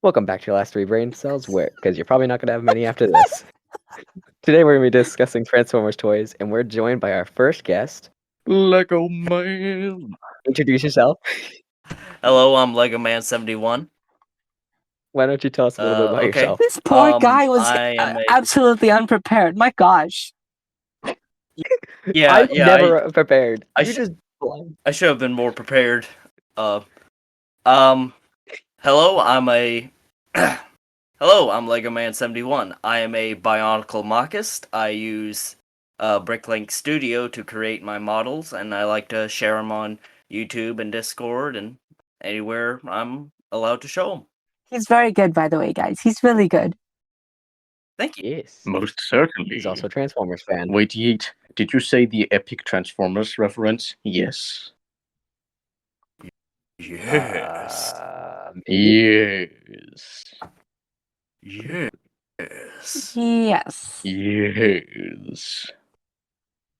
Welcome back to your last three brain cells, because you're probably not going to have many after this. Today we're going to be discussing Transformers toys, and we're joined by our first guest. Legoman. Introduce yourself. Hello, I'm Legoman 71. Why don't you tell us a little bit about Okay. yourself? This poor guy was I am absolutely unprepared. My gosh. Yeah, I'm never prepared. I You sh- just blind. I should have been more prepared. Hello, I'm a Hello, I'm Legoman 71. I am a bionicle mockist. I use Bricklink Studio to create my models, and I like to share them on YouTube and Discord and anywhere I'm allowed to show them. He's very good, by the way, guys. He's really good. Thank you. Yes. Most certainly. He's also a Transformers fan. Wait, Yeet, did you say the epic Transformers reference? Yes. Yes. Yes. Yes. Yes. Yes.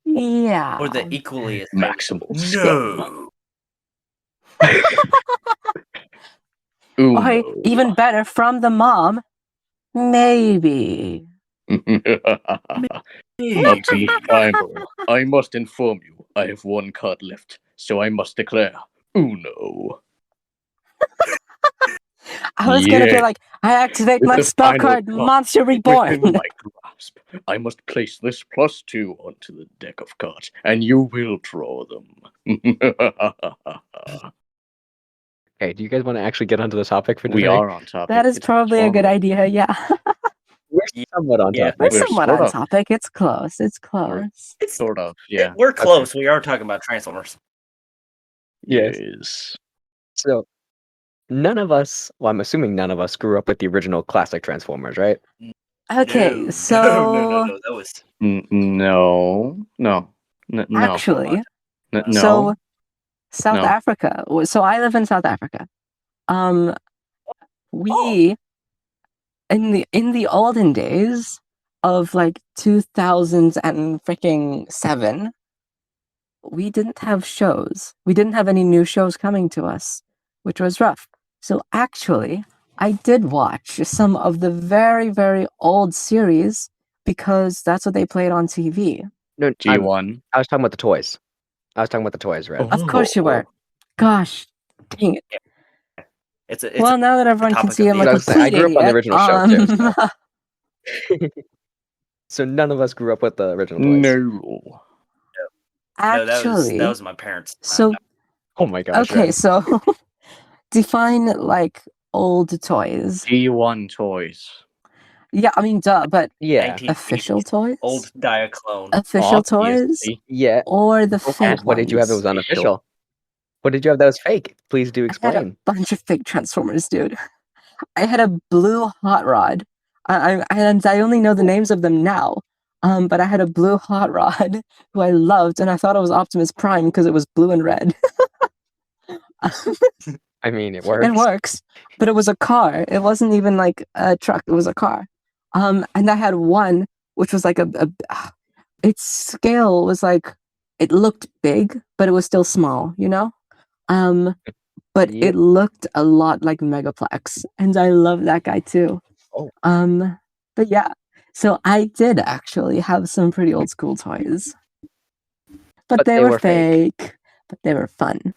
Yeah. Or the equally as Maximal scum. No. Or even better, from the mom. Maybe. Until final, I must inform you, I have one card left, so I must declare Uno. I was gonna be Yeah. like, I activate With my the spell final card, card Monster Reborn. Within my grasp, I must place this +2 onto the deck of cards, and you will draw them. Okay, do you guys want to actually get onto the topic for today? We are on topic. That is It's probably a good Transformers. idea, yeah. We're somewhat on Yeah. topic. We're We're somewhat sort on of. topic. It's close. It's close. It's Sort of, yeah. We're close. We are talking about Transformers. Yes. Yes. So, none of us, well, I'm assuming none of us grew up with the original classic Transformers, right? Okay, No, so no. That was No. actually, No. so South No. Africa. So I live in South Africa. We in the olden days of like 2000s and freaking 7, we didn't have shows. We didn't have any new shows coming to us, which was rough. So actually, I did watch some of the very, very old series because that's what they played on TV. No, G1. I was talking about the toys. Red. Of course you were. Gosh, dang it. it's Well, now that everyone can topic see of I'm the a I was saying, I complete grew up on the idiot, original show too. So none of us grew up with the original toys. No. actually, that was my parents. so Oh my gosh. okay, Red. so define like old toys. G1 toys. Yeah, I mean, duh, but Yeah. official toys, Old Diaclone. official toys, Obviously. Yeah. or the Okay, fake what did you have that ones? was unofficial? What did you have that was fake? Please do I had a explain. bunch of fake Transformers, dude. I had a blue hot rod. And I only know the names of them now. But I had a blue hot rod who I loved, and I thought it was Optimus Prime because it was blue and red. I mean, it works. It works, but it was a car. It wasn't even like a truck. It was a car. And I had one which was like its scale was like, it looked big, but it was still small, you know? But Yep. it looked a lot like Megaplex, and I love that guy too. Oh. But yeah, so I did actually have some pretty old school toys, but they were fake. But they were fun.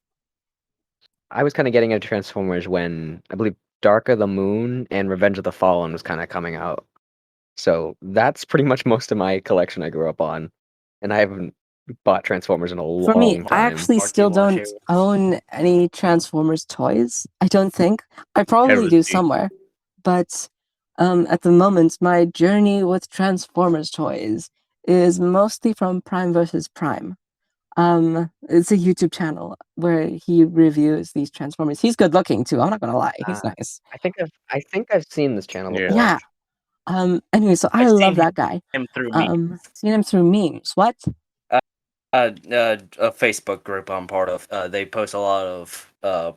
I was kind of getting into Transformers when I believe Dark of the Moon and Revenge of the Fallen was kind of coming out. So that's pretty much most of my collection I grew up on, and I haven't bought Transformers in a long time. For me, I actually Marky still don't Marky. own any Transformers toys. I don't think. I probably do Heresy. somewhere. But at the moment, my journey with Transformers toys is mostly from Prime versus Prime. It's a YouTube channel where he reviews these Transformers. He's good looking too, I'm not gonna lie. He's nice. I think I've seen this channel Yeah. before. Yeah. Anyway, so I I've love seen that guy. Him through me. Seen him through memes. What? A Facebook group I'm part of. They post a lot of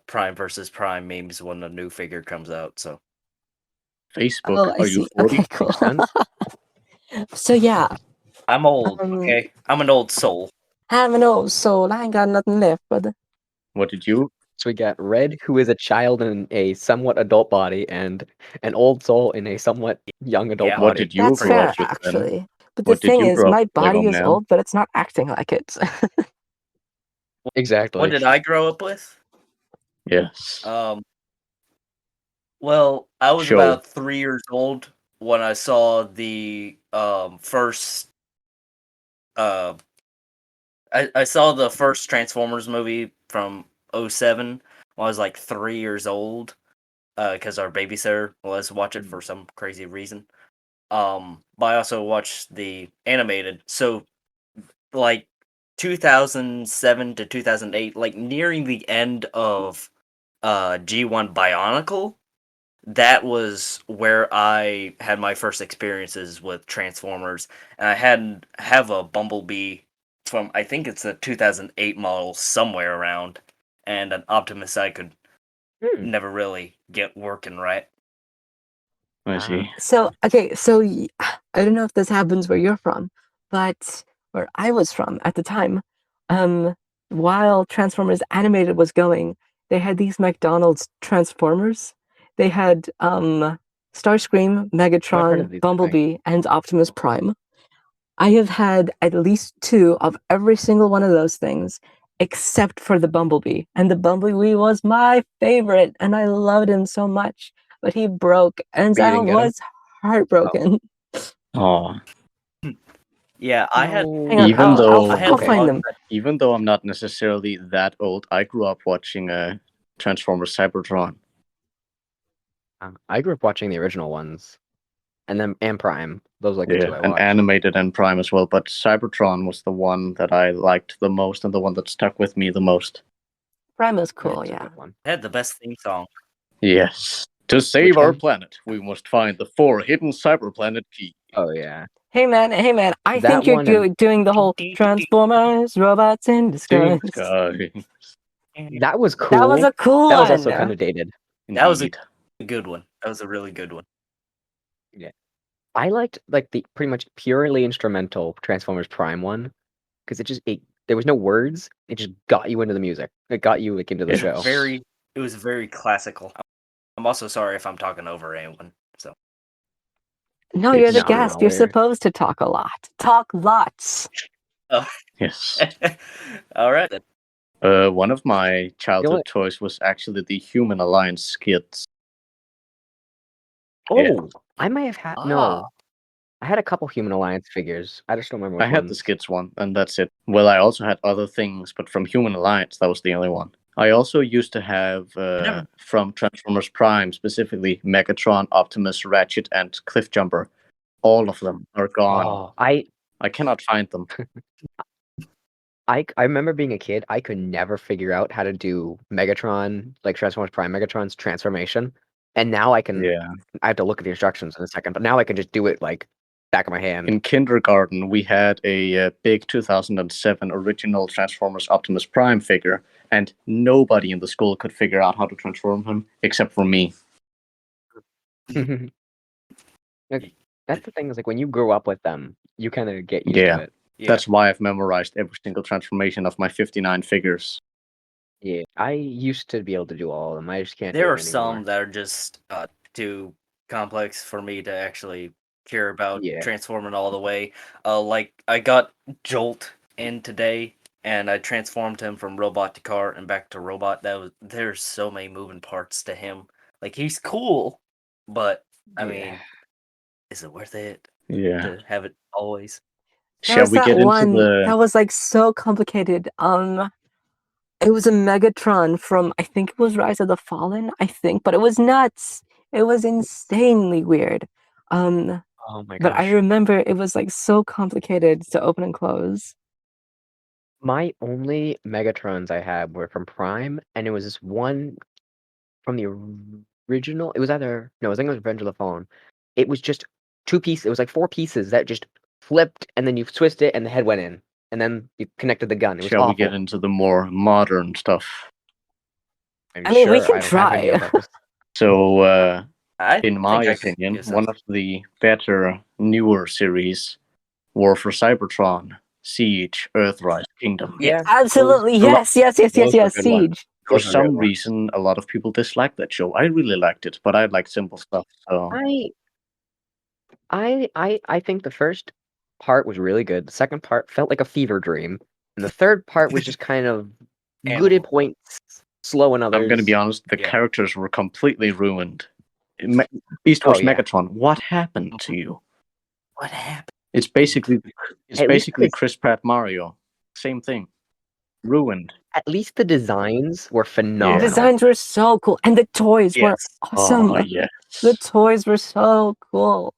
Prime versus Prime memes when a new figure comes out. So Facebook. Oh, I Are you see. 40? Okay, cool. sense. So yeah, I'm old. Okay, I'm an old soul. I'm an old soul. I ain't got nothing left, brother. What did you So we got Red, who is a child in a somewhat adult body, and an old soul in a somewhat young adult Yeah. What body. did you That's grow up fair, with then? actually. But the What did thing you is, grow up my with, Lego body is Man? old, but it's not acting like it. What Exactly. did I grow up with? Yes. Well, I was Show. about 3 years old when I saw the first. I saw the first Transformers movie from '07 when I was like 3 years old. Because our babysitter was watching for some crazy reason. But I also watched the animated. So, like 2007 to 2008, like nearing the end of G1 Bionicle, that was where I had my first experiences with Transformers, and I have a Bumblebee from, I think it's a 2008 model somewhere around, and an Optimus I could Hmm. never really get working right. I see. So, okay, I don't know if this happens where you're from, but where I was from at the time, um, while Transformers Animated was going, they had these McDonald's Transformers. They had Starscream, I've heard Megatron, of these things. Bumblebee, and Optimus Prime. I have had at least 2 of every single one of those things, except for the Bumblebee. And the Bumblebee was my favorite, and I loved him so much. But he broke, and But you I didn't get 'em? was heartbroken. Oh, Yeah, I had Hang on, even though I had I'll find lots them. even though I'm not necessarily that old, I grew up watching Transformers Cybertron. I grew up watching the original ones, and Prime. Those are like the two I and watched. animated and Prime as well. But Cybertron was the one that I liked the most and the one that stuck with me the most. Prime is Yeah, cool, it's a yeah. good one. had the best theme song. Yes. To save Which our one? planet, we must find the 4 hidden cyberplanet keys. Oh yeah. Hey man, I That think you're one and doing the whole Transformers, robots in disguise. Sky. that was cool. That was a cool That was one. also kind of dated. That was a Indeed. good one. That was a really good one. Yeah. I liked like the pretty much purely instrumental Transformers Prime one because there was no words. It just got you into the music. It got you like into the Yes. show. It was very classical. I'm also sorry if I'm talking over anyone. So No, you're the It's true. guest. You're supposed to talk a lot. Talk lots. Yes. all right then. One of my childhood what? toys was actually the Human Alliance skits. Oh, Yeah. I may have had no. I had a couple Human Alliance figures. I just don't remember which I had the ones. skits one, and that's it. Well, I also had other things, but from Human Alliance, that was the only one. I also used to have from Transformers Prime, specifically Megatron, Optimus, Ratchet, and Cliffjumper. All of them are gone. Oh, I cannot find them. I remember being a kid. I could never figure out how to do Megatron, like Transformers Prime Megatron's transformation, and now I can. Yeah. I have to look at the instructions in a second, but now I can just do it like back of my hand. In kindergarten, we had a big 2007 original Transformers Optimus Prime figure, and nobody in the school could figure out how to transform him except for me. That's the thing is like when you grow up with them, you kind of get used Yeah. to it. Yeah. That's why I've memorized every single transformation of my 59 figures. Yeah, I used to be able to do all of them. I just can't There do are it anymore. some that are just too complex for me to actually care about Yeah. transforming all the way. Like I got Jolt in today, and I transformed him from robot to car and back to robot. There's so many moving parts to him. Like he's cool, but I mean, is it worth it Yeah. to have it always? There Shall was we that get into one the that was like so complicated. It was a Megatron from, I think it was Rise of the Fallen, I think, but it was nuts. It was insanely weird. Oh my But I gosh. remember it was like so complicated to open and close. My only Megatrons I had were from Prime, and it was this one from the original. It was either no, I think it was Revenge of the Fallen. It was just 2 pieces. It was like 4 pieces that just flipped, and then you twist it, and the head went in, and then you connected the gun. It was Shall we awful. get into the more modern stuff? I mean, we Sure, can I don't have any try. of those. So, I in my think I could opinion, use one those. of the better, newer series, War for Cybertron, Siege, Earthrise, Kingdom. Yeah. Absolutely, Those yes. were good ones. Siege. for Those were good some ones. reason, a lot of people dislike that show. I really liked it, but I like simple stuff. So I think the first part was really good. The second part felt like a fever dream, and the third part was just kind of good at points, slow in others. I'm going to be honest, the Yeah. characters were completely ruined. Beast Oh, Wars yeah. Megatron, what happened to you? What happened? It's basically At least the- Chris Pratt Mario. Same thing. Ruined. At least the designs were The phenomenal. designs were so cool, and the toys were Yes. awesome. Oh, yes. The toys were so cool.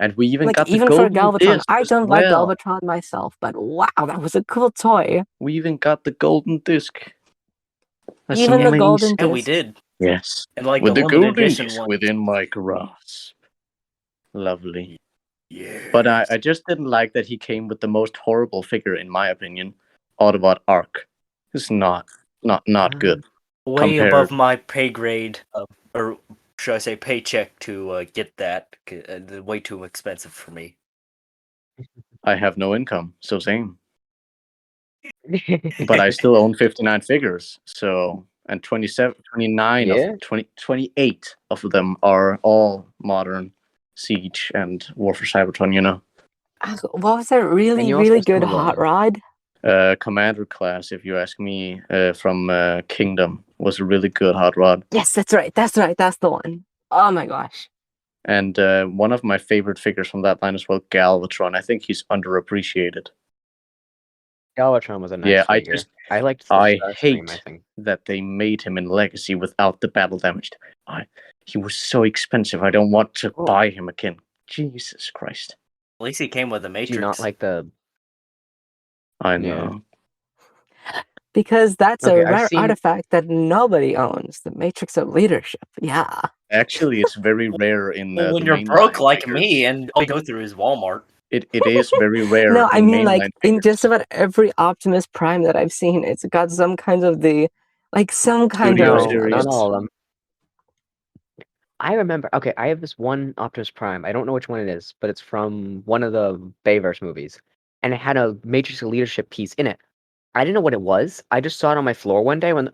And we even Like got the even for golden Galvatron, disc I as don't like well. Galvatron myself, but wow, that was a cool toy. We even got the golden disc. That's Even the amazing. golden Yeah, we disc. did. Yes. And like With the the limited golden edition disc one. within my grasp. Lovely. Yeah. But I just didn't like that he came with the most horrible figure, in my opinion, Autobot Arc. It's not good. Way compared- above my pay grade, or should I say paycheck to get that. They're way too expensive for me. I have no income, so same. But I still own 59 figures, so and 29 Yeah. of 28 of them are all modern Siege and War for Cybertron, you know. What was that really, you also really have some good of the- hot rod? Commander class, if you ask me, from Kingdom was a really good hot rod. Yes, that's right. That's the one. Oh my gosh. And one of my favorite figures from that line as well, Galvatron. I think he's underappreciated. Galvatron was a nice Yeah, figure. I liked the I Starscream, I hate think. that they made him in Legacy without the battle damage. He was so expensive. I don't want to Oh. buy him again. Jesus Christ. At least he came with a Do Matrix. you not like the... I Yeah. know. Because that's Okay, a I've rare seen- artifact that nobody owns. The Matrix of Leadership. Yeah. Actually, it's very rare in Well, when the you're mainline broke like figures. me and all you go through is Walmart. It is very rare. No, I in mean like mainline in figures. just about every Optimus Prime that I've seen, it's got some kind of some kind Studio of series. not all of them. I remember. Okay, I have this one Optimus Prime. I don't know which one it is, but it's from one of the Bayverse movies, and it had a Matrix of Leadership piece in it. I didn't know what it was. I just saw it on my floor one day. When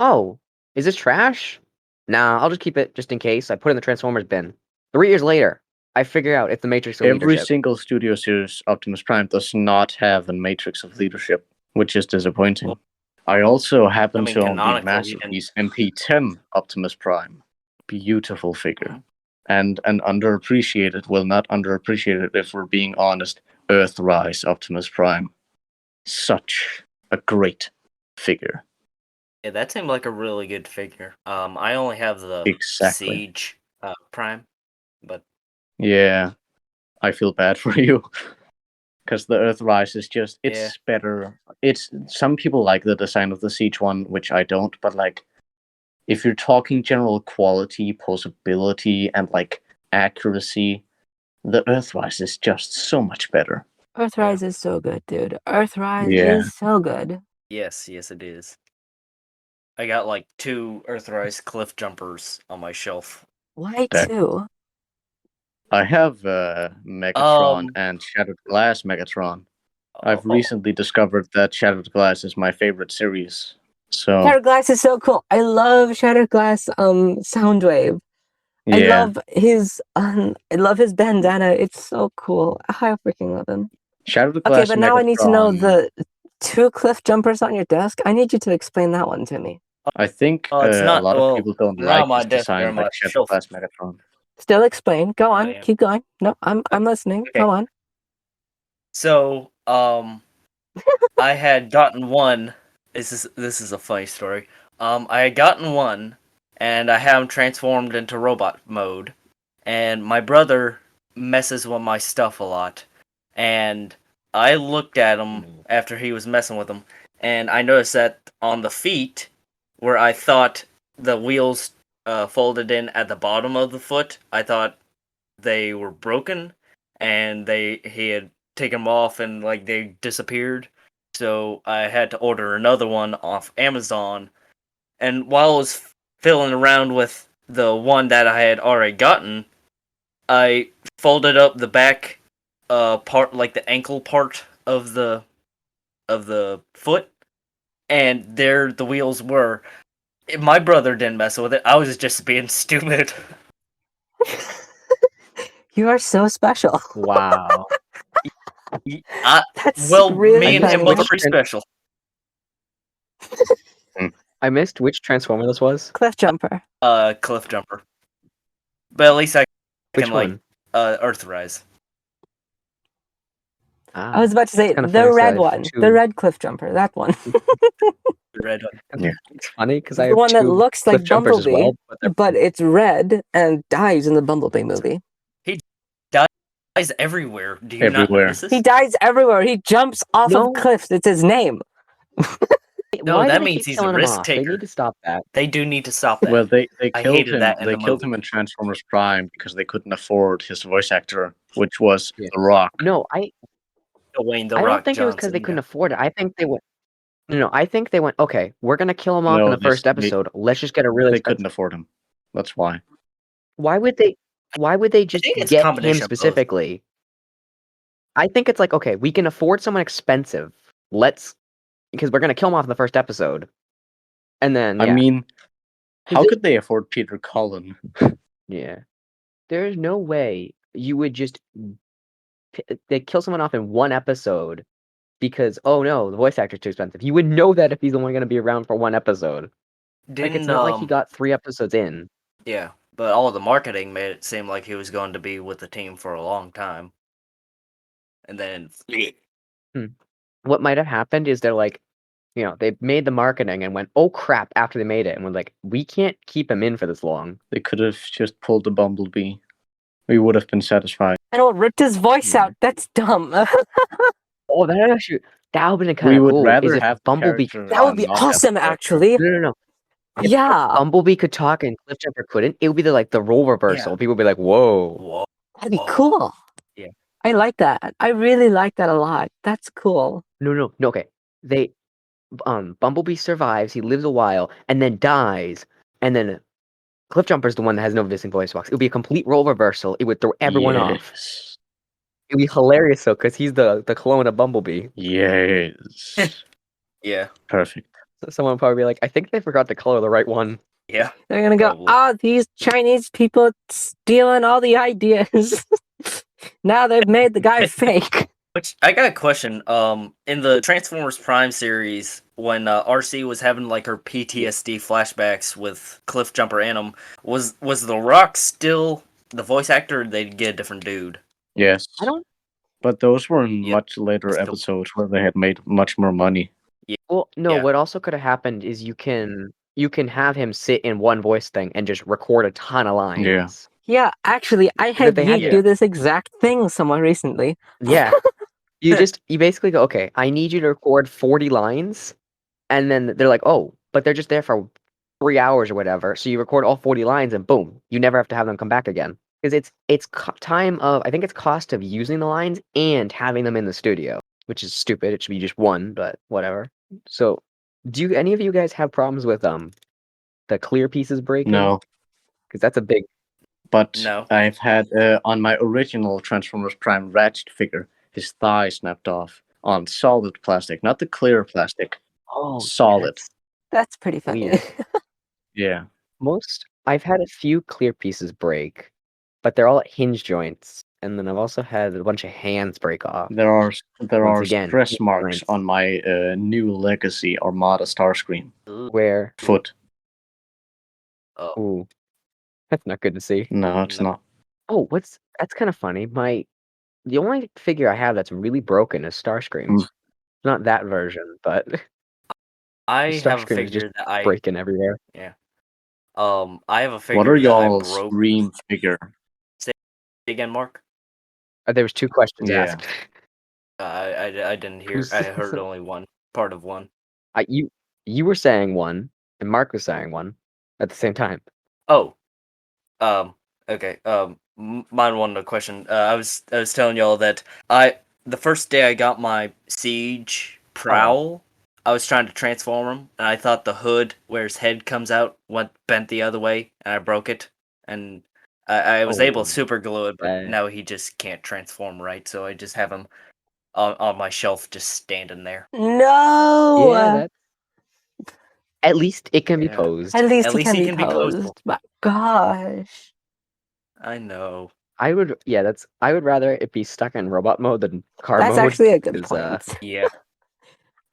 is this trash? Nah, I'll just keep it just in case. I put it in the Transformers bin. 3 years later, I figure out it's the Matrix of Every Leadership. single Studio Series Optimus Prime does not have a Matrix of Leadership, which is disappointing. Well, I also happen I mean, to own the canonically, masterpiece MP10 Optimus Prime. Beautiful figure. Mhm. And an underappreciated, well, not underappreciated if we're being honest, Earthrise Optimus Prime. Such a great figure. Yeah, that seemed like a really good figure. I only have the Exactly. Siege Prime, but Yeah, I feel bad for you. Because the Earthrise is just, it's Yeah. better. It's some people like the design of the Siege one, which I don't, but like, if you're talking general quality, posability, and like accuracy, the Earthrise is just so much better. Earthrise is so good, dude. Earthrise Yeah. is so good. yes, it is. I got like 2 Earthrise cliff jumpers on my shelf. Why That- too? I have Megatron and Shattered Glass Megatron. I've Oh, recently discovered that Shattered Glass is my favorite series. So Shattered Glass is so cool. I love Shattered Glass Soundwave. yeah, I love his bandana. It's so cool. I freaking love him. Shattered Okay, Glass but now I need to know Megatron, the 2 cliff jumpers on your desk. I need you to explain that one to me. I think it's a not- lot of well, people don't they're not like on my his desk, they're design on my like Shattered shelf. Glass Megatron. Still explain. Go on. yeah. Keep going. No, I'm listening. Okay. Go on. So, I had gotten one. This is a funny story. I had gotten one, and I had him transformed into robot mode. And my brother messes with my stuff a lot, and I looked at him after he was messing with them, and I noticed that on the feet, where I thought the wheels folded in at the bottom of the foot, I thought they were broken, and he had taken them off and like they disappeared. So I had to order another one off Amazon. And while I was fiddling around with the one that I had already gotten, I folded up the back part, like the ankle part of the foot, and there the wheels were. My brother didn't mess with it. I was just being stupid. You are so special. Wow. That's Well, really me and him funny. both are pretty special. I missed which Transformer this was. Cliff jumper. Cliff jumper. But at least I Which can like one? Earthrise. I was about to say kinda the funny 'cause I red have one, the two- red cliff jumper, that one. The red one. Yeah. It's funny because I The have one that two looks Cliff like Jumpers as Bumblebee, well, but they're but it's red and dies in the Bumblebee movie. Dies everywhere. Do you not Everywhere. notice this? He dies everywhere. He jumps off No. of cliffs. It's his name. No, Why that do they means keep he's a killing him risk off? They taker. need to stop that. They do need to stop that. Well, they I killed hated him. that in They the killed movie. him in Transformers Prime because they couldn't afford his voice actor, which was Yeah. The Rock. No, I Dwayne the don't Rock think it was because they Johnson, couldn't yeah. afford it. I think they went. No, I think they went. Okay, we're gonna kill him off in No, the first they episode. Let's just get a really they expensive. couldn't afford him. That's why. Why would they? Why would they just think it's a get him combination of both. specifically? I think it's like, okay, we can afford someone expensive. Because we're gonna kill him off in the first episode, and then I mean, how it- could they afford Peter Cullen? yeah, there's no way you would just they kill someone off in one episode because oh no, the voice actor's too expensive. You would know that if he's only gonna be around for one episode. Like it's not like he got 3 episodes in. Yeah, but all of the marketing made it seem like he was going to be with the team for a long time. And then What might have happened is they're like, they made the marketing and went, oh crap, after they made it, and we're like, we can't keep him in for this long. They could have just pulled the Bumblebee. We would have been satisfied. I know, ripped his voice Yeah. out. That's dumb. Oh, that actually, that would have been kind We of would cool. rather Is if have the Bumblebee. character That would than be not have the awesome, character. actually. No. If Yeah, Bumblebee could talk and Cliffjumper couldn't, it would be the role reversal. Yeah. People would be like, whoa. whoa. that'd be Whoa. cool. Yeah. I like that. I really like that a lot. That's cool. No, okay. Bumblebee survives, he lives a while, and then dies, and then Cliffjumper's the one that has no missing voice box. It would be a complete role reversal. It would throw everyone off. Yes. It'd be hilarious though, because he's the clone of Bumblebee. Yes. Yeah. Perfect. So someone would probably be like, I think they forgot to color the right one. Yeah. They're gonna go, Probably. these Chinese people stealing all the ideas. Now they've made the guy fake. Which I got a question. In the Transformers Prime series, when RC was having like her PTSD flashbacks with Cliffjumper and him, was The Rock still the voice actor, or did they get a different dude? Yes. I don't. But those were in Yeah. much later Still- episodes where they had made much more money. Well, no. Yeah. What also could have happened is you can have him sit in one voice thing and just record a ton of lines. Yeah. Yeah, actually, I had they had Yeet to- do this exact thing somewhere recently. Yeah. You basically go, okay, I need you to record 40 lines, and then they're like, oh, but they're just there for 3 hours or whatever. So you record all 40 lines, and boom, you never have to have them come back again because it's time of I think it's cost of using the lines and having them in the studio, which is stupid. It should be just one, but whatever. So, do any of you guys have problems with the clear pieces breaking? No. Because that's a big. But No. I've had on my original Transformers Prime Ratchet figure, his thigh snapped off on solid plastic, not the clear plastic. Oh, Solid. That's pretty funny. Weird. Yeah. I've had a few clear pieces break, but they're all at hinge joints, and then I've also had a bunch of hands break off. There are Once again, stress hinge marks joints. on my new Legacy Armada Starscream Where foot. Oh. ooh, that's not good to see. No, it's No. not. Oh, that's kind of funny. The only figure I have that's really broken is Starscream. Mm. Not that version, but I have a Starscream is figure just that I breaking everywhere. I have a figure What are that I y'all's broke. dream figure? Say again, Mark. There was 2 questions Yeah. asked. I didn't hear. Who's- I heard only one part of one. You were saying one, and Mark was saying one at the same time. Oh, okay. Mine wanted a question. I was telling y'all that the first day I got my Siege Prowl, I was trying to transform him, and I thought the hood where his head comes out went bent the other way, and I broke it, and I was able to super glue it, but now he just can't transform right, so I just have him on my shelf, just standing there. No. Yeah, At least it can be Yeah. posed. At least At he least can he be can be posable. posed. But gosh. I know. I would rather it be stuck in robot mode than car That's mode. actually a good 'cause, point. Yeah.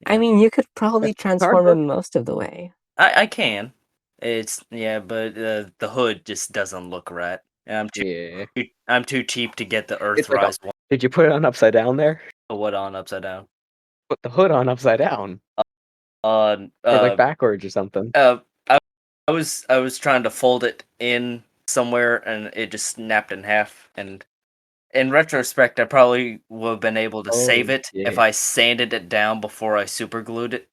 I mean, you could probably transform mode- him most of the way. I can. It's but the hood just doesn't look right. And yeah. I'm too cheap to get the It's like a- Earthrise one. Did you put it on upside down there? What on upside down? Put the hood on upside down. On Or like backwards or something. I was trying to fold it in somewhere and it just snapped in half. And in retrospect, I probably would have been able to save it if yeah. I sanded it down before I super glued it.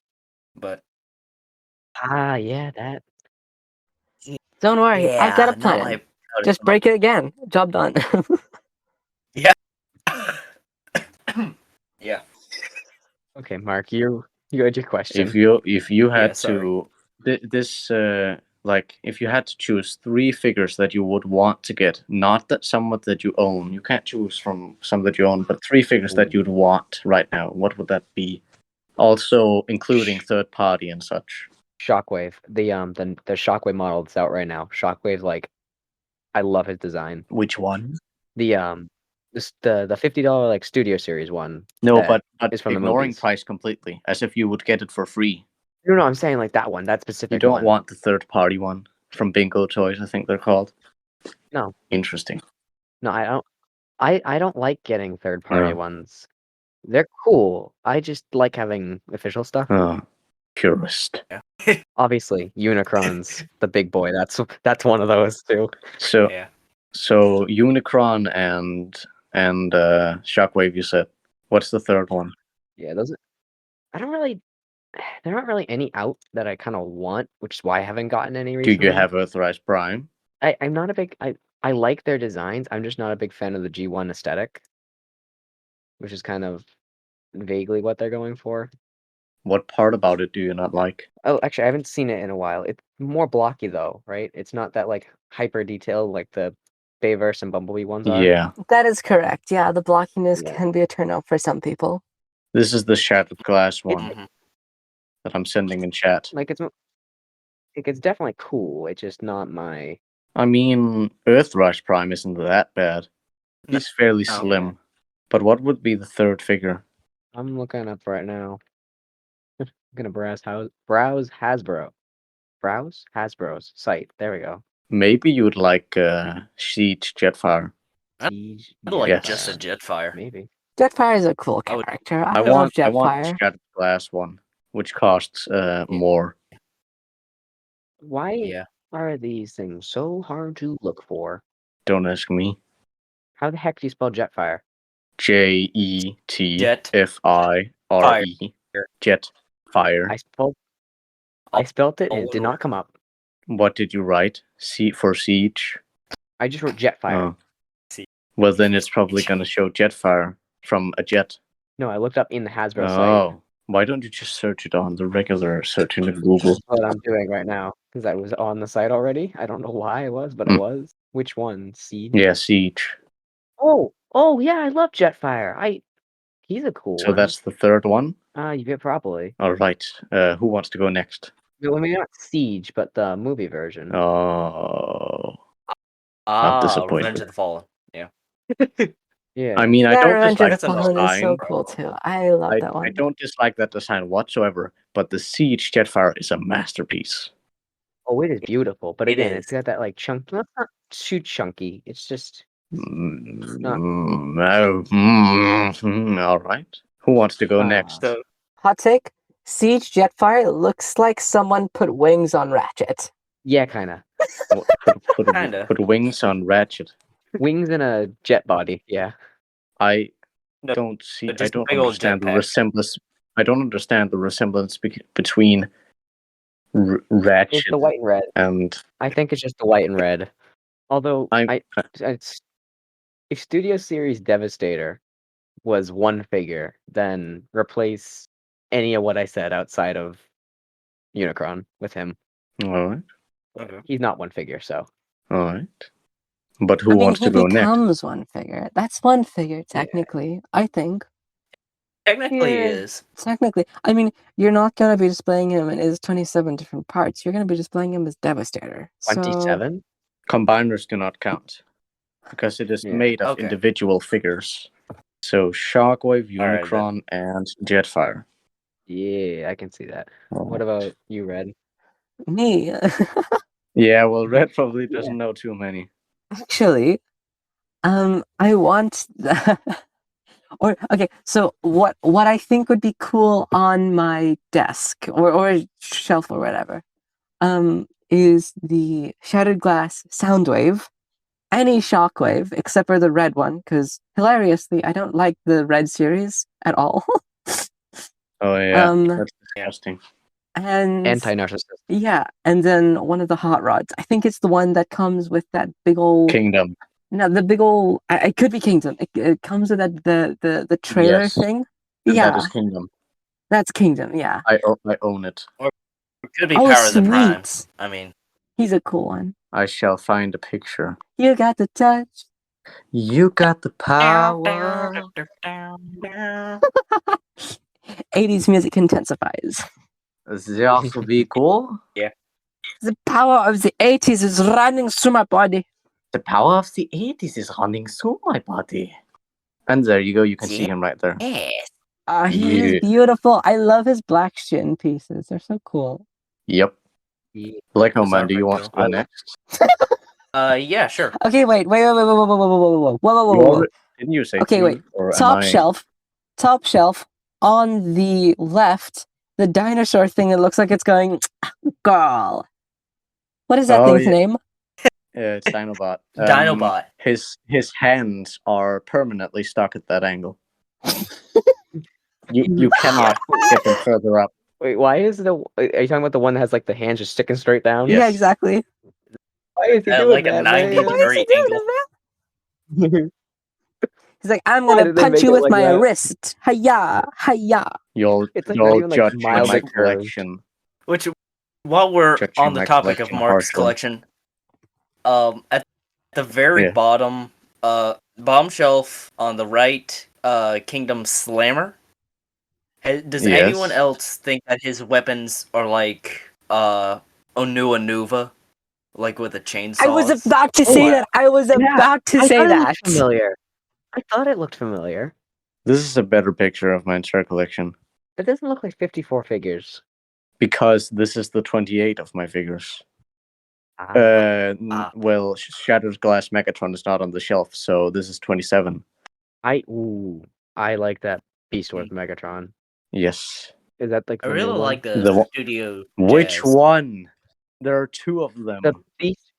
But Yeah, that. Don't worry, I've got a now plan. Just break it again. Job done. Yeah. Okay, Mark, you had your question. If you had Yeah, sorry. to like if you had to choose 3 figures that you would want to get, not that someone that you own, you can't choose from some that you own, but 3 figures that you'd want right now, what would that be? Also including third party and such. Shockwave, the Shockwave model that's out right now. Shockwave's like, I love his design. Which one? The the $50 like Studio Series one. No, that but is from the ignoring movies. price completely, as if you would get it for free. No, I'm saying like that one, that specific You don't one. want the third party one from Bingo Toys, I think they're called. No. Interesting. No, I don't. I don't like getting third party Yeah. ones. They're cool. I just like having official stuff. Oh, purist. Obviously, Unicron's the big boy. That's one of those too. So Yeah. so Unicron and Shockwave, you said. What's the third one? Yeah, those. I don't really. There aren't really any out that I kind of want, which is why I haven't gotten any Do recently. you have Earthrise Prime? I'm not a big. I like their designs. I'm just not a big fan of the G1 aesthetic, which is kind of vaguely what they're going for. What part about it do you not like? Oh, actually, I haven't seen it in a while. It's more blocky though, right? It's not that like hyper detailed like the Bayverse and Bumblebee ones are. Yeah. That is correct. Yeah, the blockiness Yeah. can be a turnoff for some people. This is the shattered glass one Mhm. that I'm sending in chat. Like it's definitely cool. It's just not my. I mean, Earthrise Prime isn't that bad. He's fairly No. slim. But what would be the third figure? I'm looking up right now. I'm gonna browse Hasbro's site. There we go. Maybe you'd like Siege Jetfire. Siege I'd like Yes. just a Jetfire. Maybe. Jetfire is a cool I would- character. I love want the Jetfire. shattered glass one, which costs more. Why Yeah. are these things so hard to look for? Don't ask me. How the heck do you spell Jetfire? Jetfire. Jetfire. I spelled it and it did not come up. What did you write? C for Siege? I just wrote Jetfire. Oh. Well, then it's probably gonna show Jetfire from a jet. No, I looked up in the Hasbro site. Oh, why don't you just search it on the regular search in Google? That's what I'm doing right now because I was on the site already. I don't know why I was, but I was. Which one? Siege? Yeah, Siege. Oh yeah, I love Jetfire. He's a cool So one. that's the third one. You get probably. All right. Who wants to go next? No, I mean not Siege, but the movie version. Oh, Revenge disappointed. of the Fallen. Yeah. Yeah. I mean, I Yeah, don't Revenge dislike of the the Fallen is so design. cool too. I love that one. I don't dislike that design whatsoever. But the Siege Jetfire is a masterpiece. Oh, it is beautiful, but It again, is. it's got that like chunk. Not too chunky. It's just. All right. Who wants to go next? So Hot take: Siege Jetfire looks like someone put wings on Ratchet. Yeah, kind of. Kinda. Put wings on Ratchet. Wings and a jet body. Yeah. I No, don't see. I just a don't big old understand the jetpack. resemblance. I don't understand the resemblance between Ratchet It's the white and red. and. I think it's just the white and red. Although if Studio Series Devastator was one figure, then replace any of what I said outside of Unicron with him. All right. Okay. He's not one figure, so. All right. But who I mean, wants he to go next? becomes one figure. That's one figure, technically, I think. Technically, Yeah. he is. Technically, I mean, you're not gonna be displaying him in his 27 different parts. You're gonna be displaying him as Devastator. So 27? Combiners do not count because it is Yeah. made of Okay. individual figures. So Shockwave, All right, Unicron, and Jetfire. Yeah, I can see that. What about you, Red? me, Yeah, well, Red probably doesn't know too many. actually, I want the or okay. So what I think would be cool on my desk or shelf or whatever, is the Shattered Glass Soundwave. Any Shockwave except for the red one, because hilariously, I don't like the red series at all. Oh yeah, um, that's disgusting. and Anti-narcissist. yeah, and then one of the hot rods. I think it's the one that comes with that big old. Kingdom. No, the big old. It could be Kingdom. It comes with that the trailer Yes. thing. And Yeah, that is Kingdom. that's Kingdom. Yeah. I own it. It could be Oh, Power of the Prime. sweet. I mean, He's a cool one. I shall find a picture. You got the touch. You got the power. 80s music intensifies. That will be cool. The power of the 80s is running through my body. The power of the 80s is running through my body. And there you go. You can see him right there. yes. He Yeah. is beautiful. I love his black shin pieces. They're so cool. Yep. Yeah. Legoman, do you want to Bizarre go next? Yeah, sure. Okay, wait. Didn't you say Okay, two? wait. Or am Top I? shelf. On the left, the dinosaur thing that looks like it's going, girl. What is that Oh, thing's yeah. name? It's Dinobot. Dinobot. His hands are permanently stuck at that angle. You cannot get them further up. Wait, why is are you talking about the one that has like the hands just sticking straight down? Yes. Yeah, exactly. Why is he At doing like a that, 90 man? Why is he degree doing angle. it, man? He's like, I'm Why gonna did they punch make you it with like my that? wrist. Hiya, hiya. You'll It's like not even like judge my mildly curved. collection. Which, while we're Judging on the my topic of collection Mark's harshly. collection, at the very Yeah. bottom shelf on the right, Kingdom Slammer. Does Yes. anyone else think that his weapons are like Onuwa, like with a chainsaw? I was about to say that. I was about to I say thought it that. looked familiar. I thought it looked familiar. This is a better picture of my entire collection It doesn't look like 54 figures. because this is the 28 of my figures. Ah. Well, Shattered Glass Megatron is not on the shelf, so this is 27. I like that Beast Wars Megatron. Yes. Is that like I the really new one? like The the one- Studio Which Jazz. one? There are two of them. The Beast.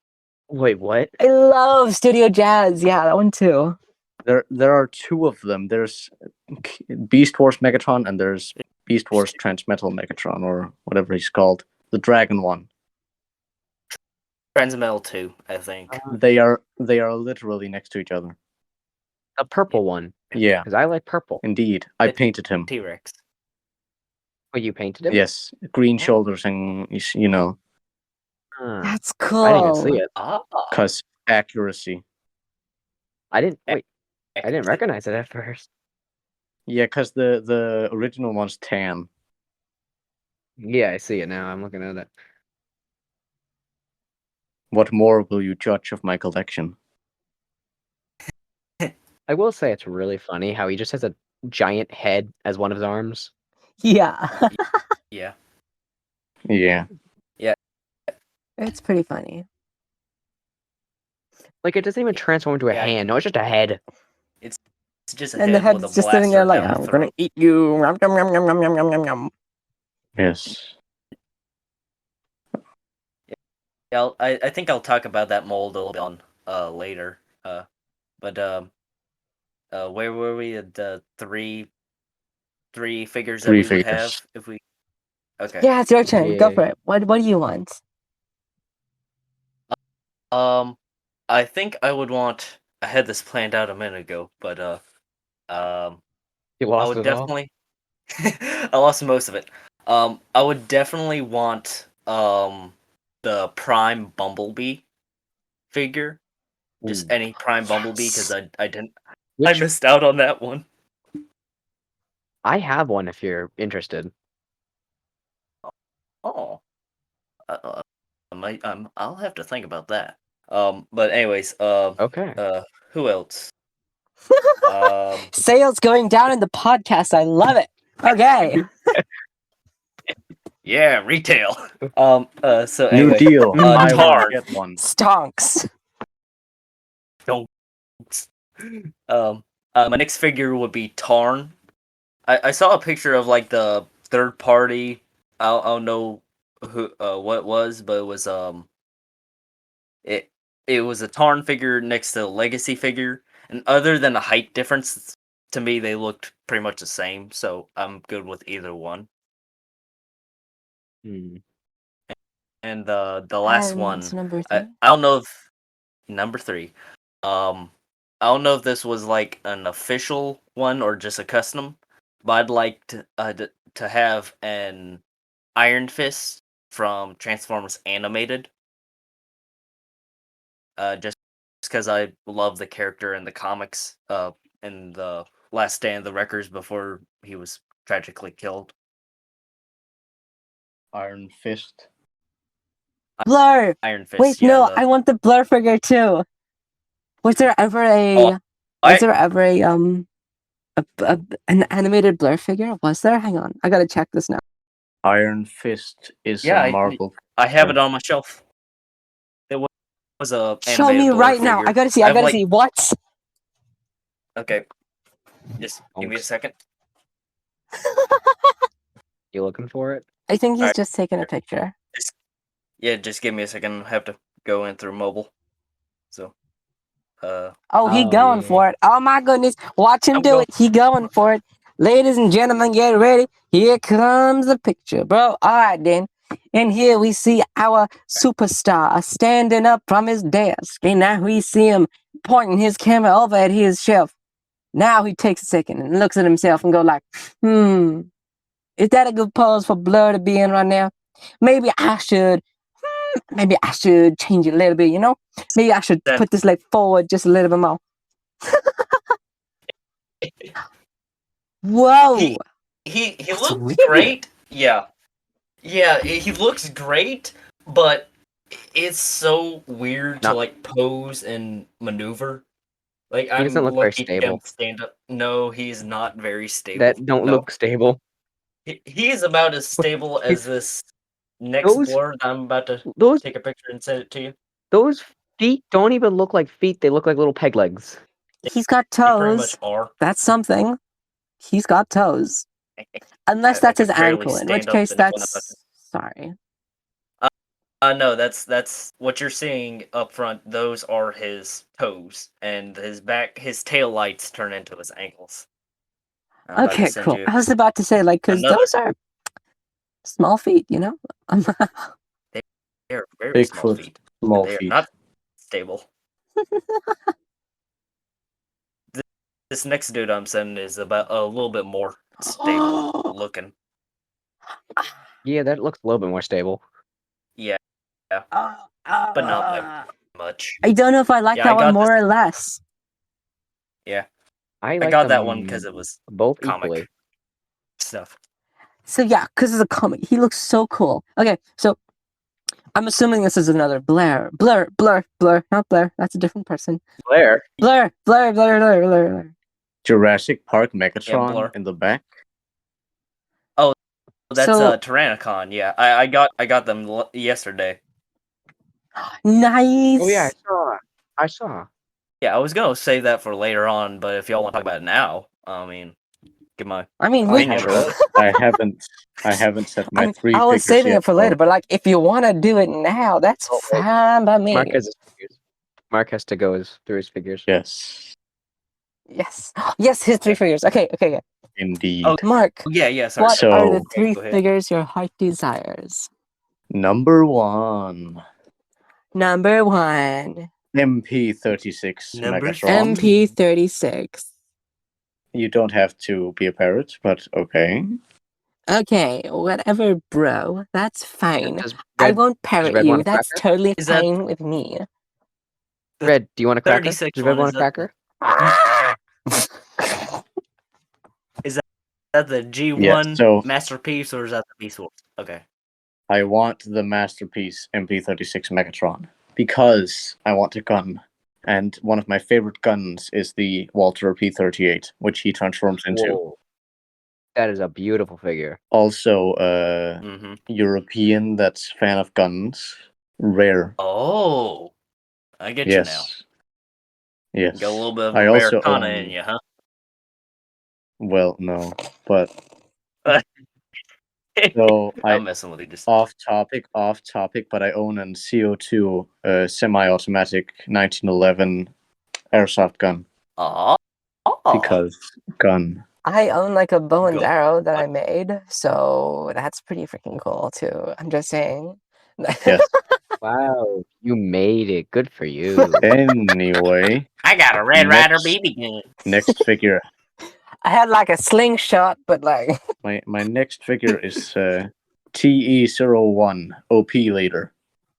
Wait, what? I love Studio Jazz. Yeah, that one too. There are two of them. There's Beast Wars Megatron and there's Beast Wars Transmetal Megatron or whatever he's called. The dragon one. Transmetal 2, I think. They are literally next to each other. The purple one. Yeah, Because I like purple. indeed. I The- painted him. T-Rex. Oh, you painted him? Yes, green shoulders and Huh. That's cool. I didn't even see it. cause accuracy. I didn't recognize it at first. Yeah, cause the original one's tan. Yeah, I see it now. I'm looking at it. What more will you judge of my collection? I will say it's really funny how he just has a giant head as one of his arms. Yeah. Yeah. Yeah. It's pretty funny. Like it doesn't even transform into a Yeah. hand. No, it's just a head. It's just a And the head with head's a just sitting there blaster like, down I'm the gonna throat. eat you. Yum, yum, yum, yum, yum, yum, yum, yum. Yes. Yeah, I think I'll talk about that mold a little bit on later. But where were we? At the three figures that Three we would figures. have if we. Okay. Yeah, it's your turn. Go Yeah. for it. What do you want? I think I would want. I had this planned out a minute ago, but You I lost would it all. definitely. I lost most of it. I would definitely want the Prime Bumblebee figure. Just Ooh. any Prime Bumblebee because I didn't. I Which missed out on that one. I have one if you're interested. Oh, I'll have to think about that. But anyways, Okay. who else? Um, Sales going down in the podcast. I love it. Okay. yeah, retail. So New anyway, deal. Buy one Tarn. get one. Stonks. My next figure would be Tarn. I saw a picture of like the third party. I don't know who what it was, but it was it was a Tarn figure next to a Legacy figure, and other than the height difference, to me they looked pretty much the same. So I'm good with either one. Hmm. And the last And one, number I 3. I don't know if number 3. I don't know if this was like an official one or just a custom, but I'd like to have an Iron Fist from Transformers Animated. Just because I love the character in the comics. In the Last Stand of the Wreckers before he was tragically killed. Iron Fist. Blur. Iron Fist. Wait, Yeah. no, I want the Blur figure too. Was there ever a an animated Blur figure? Was there? Hang on, I gotta check this now. Iron Fist is Yeah, a Marvel. I have it on my shelf. It was a Show animated me Blur right now. figure. I gotta see. I have, gotta like- see. What? Okay, just give me a second. You looking for it? I think he's Alright. just taking a picture. Yeah, just give me a second. I have to go in through mobile. So, Oh, he Oh, going yeah. for it. Oh my goodness. Watch him I'm do going- it. He going for it. Ladies and gentlemen, get ready. Here comes the picture, bro. All right, then. And here we see our superstar standing up from his desk. And now we see him pointing his camera over at his shelf. Now he takes a second and looks at himself and go like, is that a good pose for Blur to be in right now? Maybe I should change it a little bit, you know? Maybe I should Then- put this leg forward just a little bit more. Whoa! He That's looks weird. great. Yeah, he looks great, but it's so weird to No. like pose and maneuver. Like He doesn't look very looking at him stable. stand up. No, he's not very stable. That don't No. look stable. He is about as stable as this next Those- Blur that I'm about to Those take a picture and send it to you. those feet don't even look like feet. They look like little peg legs. He's got They pretty much toes. are. That's something. He's got toes. Unless I that's his could barely ankle, in stand which up case in the one that's... Sorry. No, that's what you're seeing up front. Those are his toes, and his tail lights turn into his ankles. I'm about to Okay, send cool. you I was about to say, like, because another- those are small feet, you know? They're very small Bigfoot. feet. Small They are feet. not stable. This next dude I'm sending is about a little bit more stable looking. Yeah, that looks a little bit more stable. Yeah, but but not by much. I don't know if I like Yeah, that I one got more this- or less. Yeah, I I like got them that one because it was both comic equally. stuff. So yeah, because it's a comic. He looks so cool. Okay, so I'm assuming this is another Blur. Blur. Not Blair. That's a different person. Blair. Blur. Jurassic Park Megatron Blur. in the back. That's So- Tyrannicon. Yeah, I got them yesterday. Nice. Oh yeah, I saw. Yeah, I was gonna save that for later on, but if y'all want to talk about it now, I mean, give my I mean, I we, have opinion. it. I haven't set my I mean, three I was figures saving yet, it for later, so- but like, if you want to do it now, that's Oh, wait. fine by me. Mark has to go through his figures. Yes, Yes. Yes, his 3 figures. Okay. indeed. Oh, Mark, Yeah, sorry. what So- are the Okay, 3 go ahead. figures your heart desires? Number 1, Number 1, MP36 Number Megatron. MP36. You don't have to be a parrot, but okay. Okay, whatever, bro. That's fine. Does I Red, won't parrot Red you. want a That's cracker? totally Is that- fine with me. Red, do you want a cracker? 36 Does Red one, want a is that- cracker? that the G1 so masterpiece or is that the Beast Wars? Okay. I want the masterpiece MP36 Megatron because I want a gun. And one of my favorite guns is the Walter P38, which he transforms into. Whoa. That is a beautiful figure. Also, Mm-hmm. European that's fan of guns. Rare. Oh, I get you now. Yes. Yes. Got a little bit of I also Americana own... in you, huh? Well, no, but so I'm messing with you. Just off topic, but I own an CO2 semi-automatic 1911 airsoft gun oh, because gun. I own like a bow and Go. arrow that I made, so that's pretty freaking cool too. I'm just saying. Yes. Wow, you made it. Good for you. Anyway, I got a Red Rider Next. BB gun. next figure. I had like a slingshot, but like My next figure is TE01 OP Leader.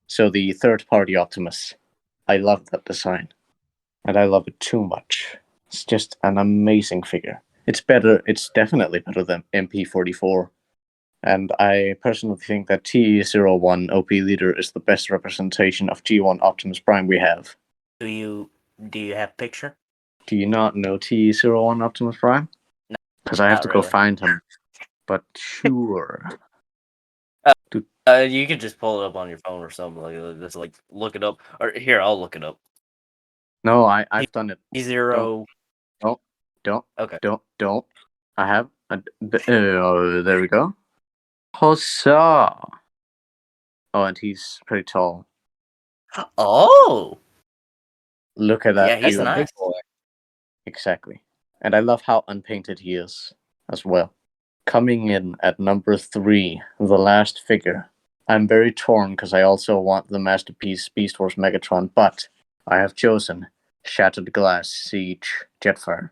So the third party Optimus. I love that design. And I love it too much. It's just an amazing figure. It's definitely better than MP44. And I personally think that TE01 OP Leader is the best representation of G1 Optimus Prime we have. Do you have a picture? Do you not know TE01 Optimus Prime? No, because I have not to go really. find him. But sure. You can just pull it up on your phone or something like that. Just like look it up. Or here, I'll look it up. No, I've done it. T0. Don't. Okay. Don't. I have. There we go. Huzzah! Oh, and he's pretty tall. Oh, Look at that. yeah, he's view. nice. Exactly. And I love how unpainted he is as well. Coming in at number 3, the last figure. I'm very torn because I also want the masterpiece Beast Wars Megatron, but I have chosen Shattered Glass Siege Jetfire.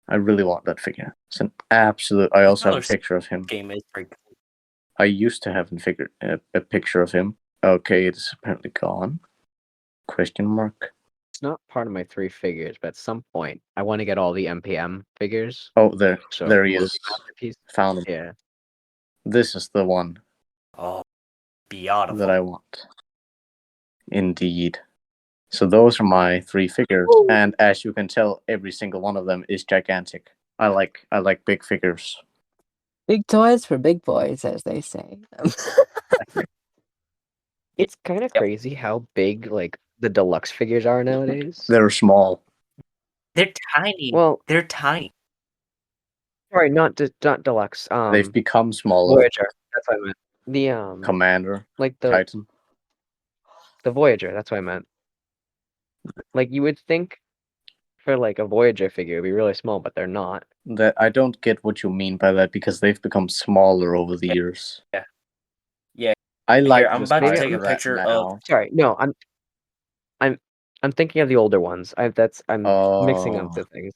I really want that figure. It's an absolute... I also have a picture of him. Game is pretty cool. I used to have a picture of him. Okay, it's apparently gone. Question mark. It's not part of my 3 figures, but at some point, I want to get all the MPM figures. Oh, there he movie is. masterpiece. Found him. Yeah. This is the one Oh, beautiful. that I want. Indeed. So those are my 3 figures, and as you can tell, every single one of them is gigantic. I like big figures. big toys for big boys, as they say. It's kind of crazy how big like the deluxe figures are nowadays. They're small. They're tiny. Well, They're tiny. sorry, not deluxe. They've become smaller. Voyager. That's what I meant. The Commander, like the Titan. Voyager. That's what I meant. Like you would think for like a Voyager figure, it'd be really small, but they're not. That I don't get what you mean by that because they've become smaller over the years. Yeah. Yeah. I like. Here, I'm about to take a picture of. Sorry, no, I'm thinking of the older ones. I'm mixing up the things.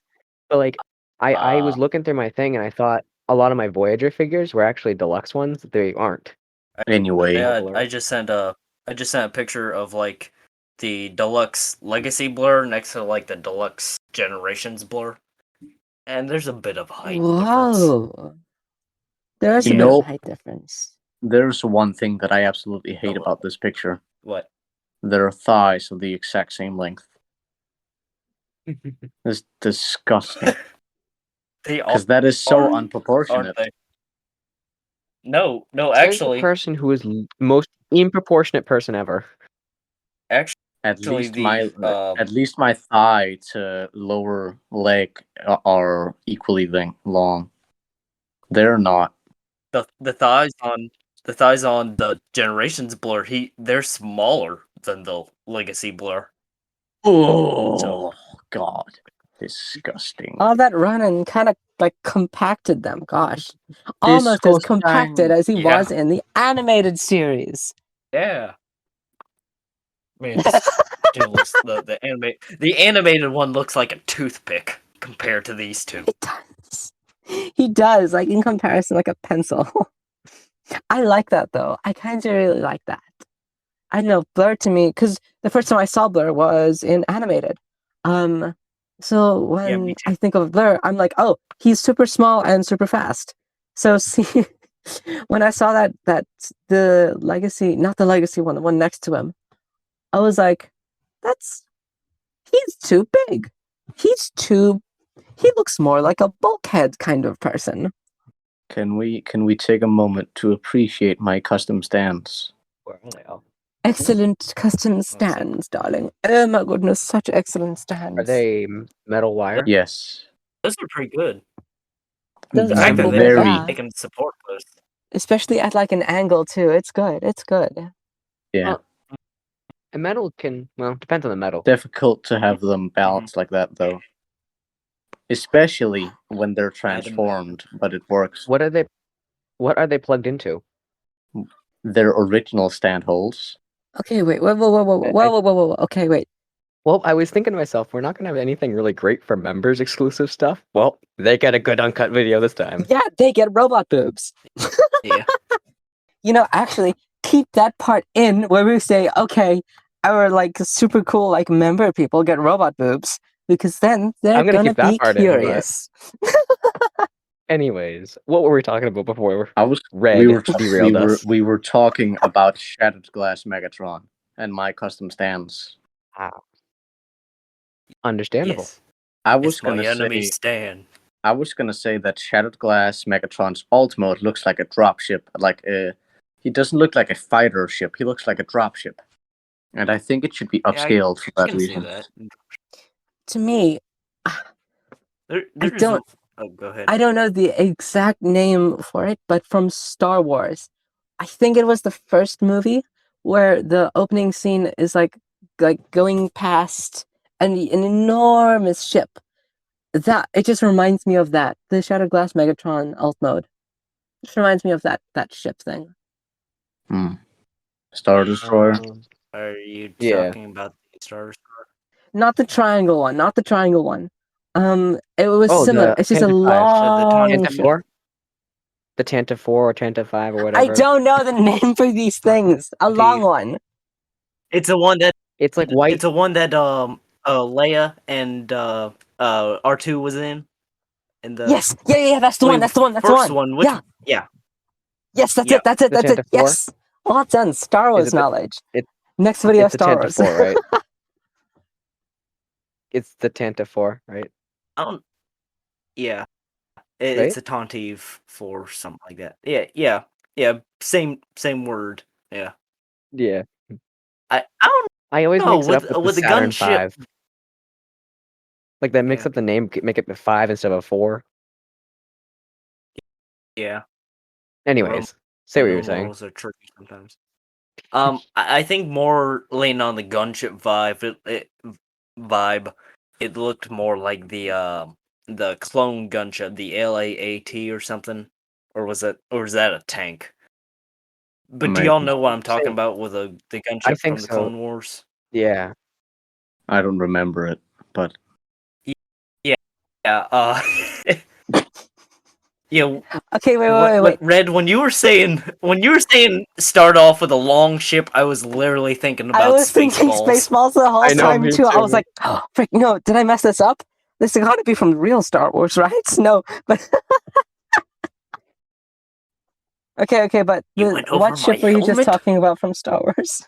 But like I was looking through my thing and I thought a lot of my Voyager figures were actually deluxe ones. They aren't. Anyway, I just sent a picture of like the deluxe legacy blur next to like the deluxe generations blur, and there's a bit of height difference. Whoa. There's a You bit know- of height difference. there's one thing that I absolutely hate about this picture. What? Their thighs are the exact same length. It's disgusting. They all Because that is so aren't unproportionate. they? No, Says the actually, person who is most improportionate person ever. actually, At least my the at least my thigh to lower leg are equally long. They're not. the thighs on the generations blur, they're smaller than the legacy blur. Oh God, disgusting. All that running kind of like compacted them. Gosh, almost as compacted as he was in the animated series. Yeah. Man, dude, the animated one looks like a toothpick compared to these two. It does. He does, like in comparison, like a pencil. I like that though. I kind of really like that. I know Blur to me, because the first time I saw Blur was in animated. So Yeah, when me too. I think of Blur, I'm like, oh, he's super small and super fast. So see, when I saw that the Legacy, not the Legacy one, the one next to him, I was like, he's too big. He looks more like a bulkhead kind of person. Can we take a moment to appreciate my custom stands? Where are they all? Excellent custom stands, darling. Oh my goodness, such excellent stands. Are they metal wire? Yes. Those are pretty good. Those The are fact that cool, they very yeah. can support those. Especially at like an angle too. It's good. It's good. yeah. Well, a metal can, well, depends on the metal. Difficult to have them balanced like that though. Especially when they're transformed, but it works. What are they plugged into? Their original stand holes. Okay, wait. Whoa. Okay, wait. Well, I was thinking to myself, we're not going to have anything really great for members exclusive stuff. Well, they get a good uncut video this time. Yeah, they get robot boobs. Yeah. Actually, keep that part in where we say, okay, our like super cool like member people get robot boobs, because then they're I'm gonna gonna keep that be part in, but- curious. Anyways, what were we talking about before? Red we were derailed us. we were talking about Shattered Glass Megatron and my custom stands. Understandable. Yes. I was It's my gonna enemy say stand. I was gonna say that Shattered Glass Megatron's alt mode looks like a dropship. He doesn't look like a fighter ship. He looks like a dropship, and I think it should be upscaled for I that can see reason. that. To me, There's don't- Oh, go ahead. I don't know the exact name for it, but from Star Wars, I think it was the first movie where the opening scene is like going past an enormous ship. That it just reminds me of that. The Shattered Glass Megatron alt mode. Just reminds me of that ship thing. Star Destroyer. Are you Yeah. talking about the Star Destroyer? Not the triangle one. Not the triangle one. It was Oh, similar. the It's just a Tantive 5. long Tantive ship. 4? The Tantive 4 or Tantive 5 or I whatever. don't know the name for these things. A long one. It's a one that It's like white. It's a one that Leia and R2 was in. Yes. Yeah. That's the one. That's the one. That's the first one. Which, Yeah. yeah. Yes. That's Yeah. it. That's it. The That's it. Tantive 4? Yes. Well done. Star Is Wars it the- knowledge. it- Next video, It's the Star Tantive Wars. 4, right? It's the Tantive 4, right? I don't. Yeah. Right? It's a Tantive for something like that. Yeah. Same word. Yeah. Yeah. I don't I always know mix it up with with the the Saturn gunship. 5. Like that mix Yeah. up the name, make it 5 instead of a 4. Yeah. Anyways, say what you were saying. Numerals are tricky sometimes. I think more leaning on the gunship vibe. It looked more like the clone gunship, the LAAT or something, or is that a tank? But do y'all know what I'm talking about with the gunship think from the so. Clone Wars? Yeah. I don't remember it, but Yeah. Yeah. Okay. Wait. Red, when you were saying start off with a long ship, I was literally thinking about I was thinking Spaceballs the whole I know, time me too. I too. was like, oh, frick, no, did I mess this up? This has got to be from the real Star Wars, right? No, but okay, but You went over what my ship were you just helmet? talking about from Star Wars?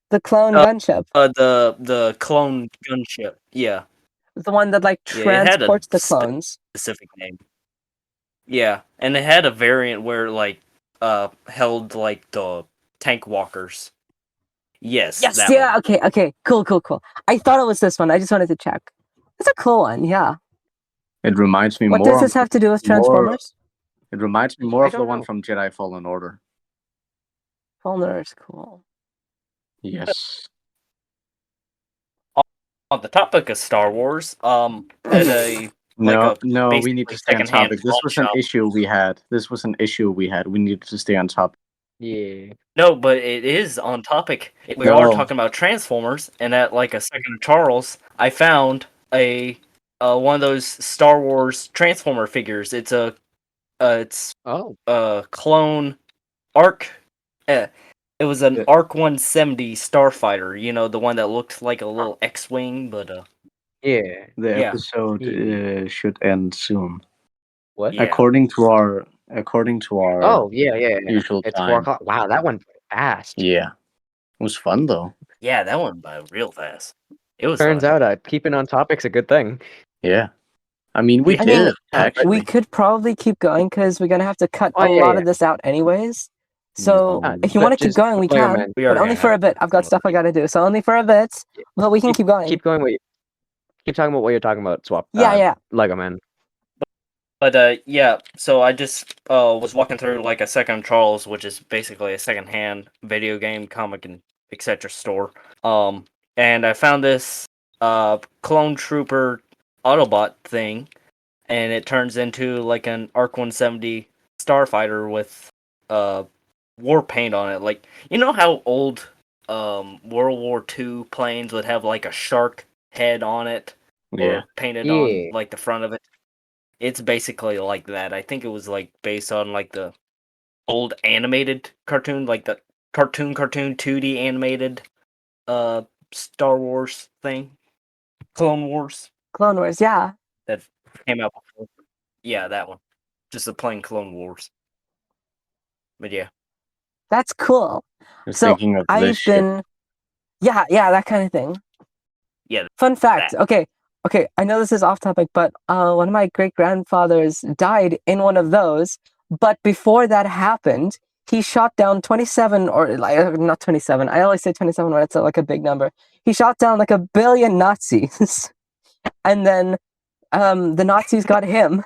The clone gunship, The clone gunship. Yeah. the one that like Yeah, it had a transports the clones. specific name. Yeah, and it had a variant where like held like the tank walkers. Yes, Yes, that yeah, one. okay, cool. I thought it was this one. I just wanted to check. It's a cool one, yeah. it reminds me What more. does this have to do with more- Transformers? It reminds me more I of the don't one know. from Jedi Fallen Order. Fulner is cool. Yes. On the topic of Star Wars, at a No, a we need basically to stay on secondhand topic. This pawn was an shop. issue we had. We needed to stay on topic. Yeah. No, but it is on topic. We No. are talking about Transformers, and at like a second of Charles, I found a one of those Star Wars Transformer figures. It's a clone Arc. It was an Yeah. Arc 170 starfighter. You know, the one that looked like a little X-wing, but Yeah. The Yeah. episode Yeah. should end soon. What? Yeah. According to our Oh, yeah. usual It's time. 4:00. Wow, that went fast. Yeah. It was fun though. Yeah, that went by real fast. It was Turns fun. out keeping on topic's a good thing. Yeah. I mean, we Yeah. I mean, did actually. we could probably keep going because we're gonna have to cut Oh, a yeah, lot yeah. of this out anyways. So No. if you But want to keep just going, we Lego can, Man, We but are only gonna for a have bit. I've got stuff I gotta do, so only for a bit. But we can keep going. keep going. Keep talking about what you're talking about. Swap. Yeah. Lego Man. But yeah, so I just was walking through like a Second Charles, which is basically a secondhand video game, comic, and etc. store. And I found this clone trooper Autobot thing, and it turns into like an Arc 170 starfighter with war paint on it. Like, you know how old World War II planes would have like a shark head on it Yeah. or painted on Yeah. like the front of it? It's basically like that. I think it was like based on like the old animated cartoon, like the cartoon 2D animated Star Wars thing. Clone Wars Clone Wars, yeah. that came out before. Yeah, that one. Just a plain Clone Wars. But yeah. That's cool. You're So thinking of this I've ship. been, yeah, that kind of thing. Yeah. Fun fact. That. Okay. I know this is off topic, but one of my great grandfathers died in one of those. But before that happened, he shot down 27, or like not 27. I always say 27 when it's like a big number. He shot down like 1 billion Nazis, and then the Nazis got him.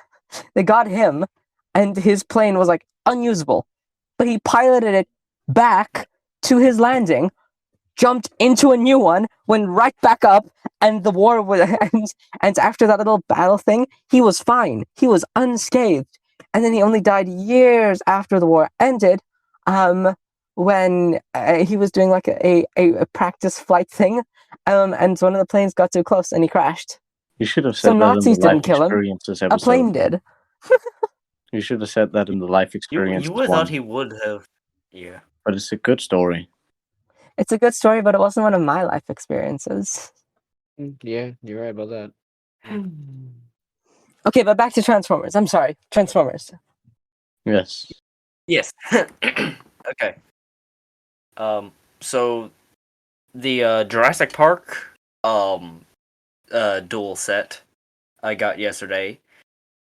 They got him, and his plane was like unusable. But he piloted it back to his landing, jumped into a new one, went right back up, and the war was and after that little battle thing, he was fine. He was unscathed. And then he only died years after the war ended, when he was doing like a practice flight thing, and one of the planes got too close and he crashed. You should have said Some that in Nazis the life didn't kill him. experiences A episode. plane did. You should have said that in the life experiences You would have one. thought he would have. Yeah. But it's a good story. It's a good story, but it wasn't one of my life experiences. Yeah, you're right about that. Okay, but back to Transformers. I'm sorry, Transformers. Yes. Yes. Okay. So the Jurassic Park dual set I got yesterday,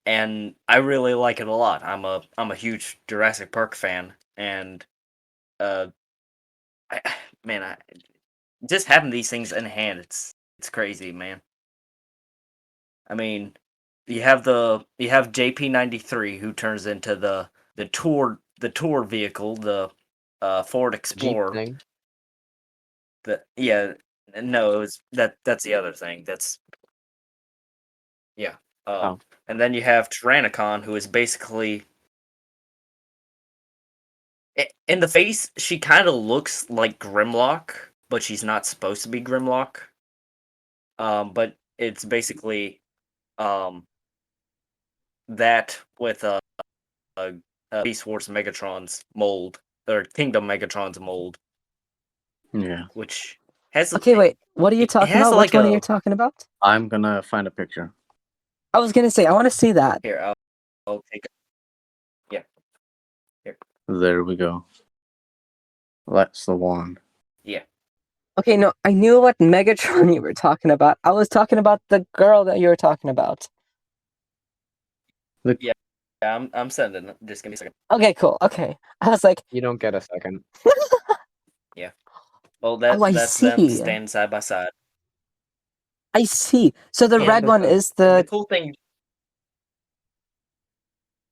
and I really like it a lot. I'm a huge Jurassic Park fan, and man, just having these things in hand, it's crazy, man. I mean, you have JP93 who turns into the tour vehicle, the Ford Jeep Explorer. thing. No, it was that's the other thing. That's yeah. Oh. And then you have Tyrannicon, who is basically in the face. She kind of looks like Grimlock, but she's not supposed to be Grimlock. But it's basically that with Beast Wars Megatron's mold, or Kingdom Megatron's mold, Yeah. which has Okay, wait. What are you it talking has about? like Which one are a- you talking about? I'm gonna find a picture. I was gonna say I want to see that. here. I'll take it. There we go. That's the one. Okay, no, I knew what Megatron you were talking about. I was talking about the girl that you were talking about. Yeah, I'm sending it. Just give me a second. Okay, cool. Okay, I was like, You don't get a second. Well, Oh, I that's them see. standing side by side. I see. So the And red one is the the cool thing.